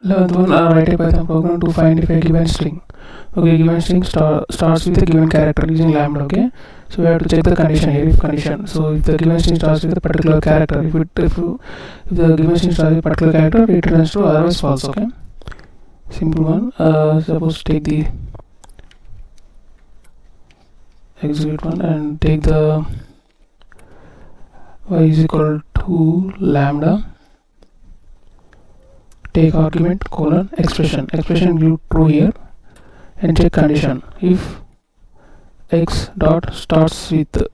11th one, write a Python program to find if a given string. Okay, given string starts with a given character using lambda. Okay, so we have to check the condition here. If condition, so if the given string starts with a particular character, if the given string starts with a particular character, it returns true, otherwise false. Okay, simple one. Suppose take the execute one and take the y is equal to lambda. Take argument colon expression give true here, and check condition. If x dot starts with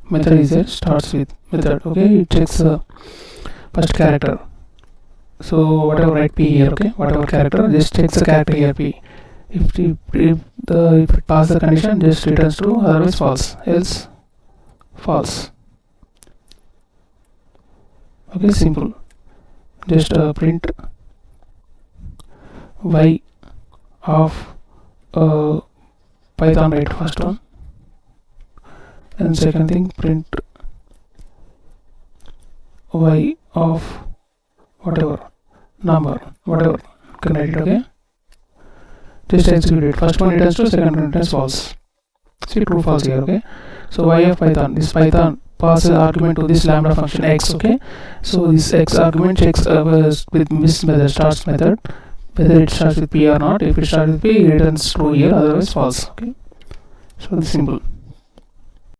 method is there, starts with method. Okay, it checks the first character. So whatever write p here. Okay, whatever character, just checks the character here p. If it passes the condition, just returns true, otherwise false, else false. Okay, simple. Just print y of Python write first one, and second thing print y of whatever number, whatever can write it. Okay, just execute it. First one returns true, second one returns false. See, true false here. Okay, so y of Python, this Python passes argument to this lambda function x. Okay, so this x argument checks with this method, starts method, whether it starts with p or not. If it starts with p, it returns true here, otherwise false. Okay, so it's simple.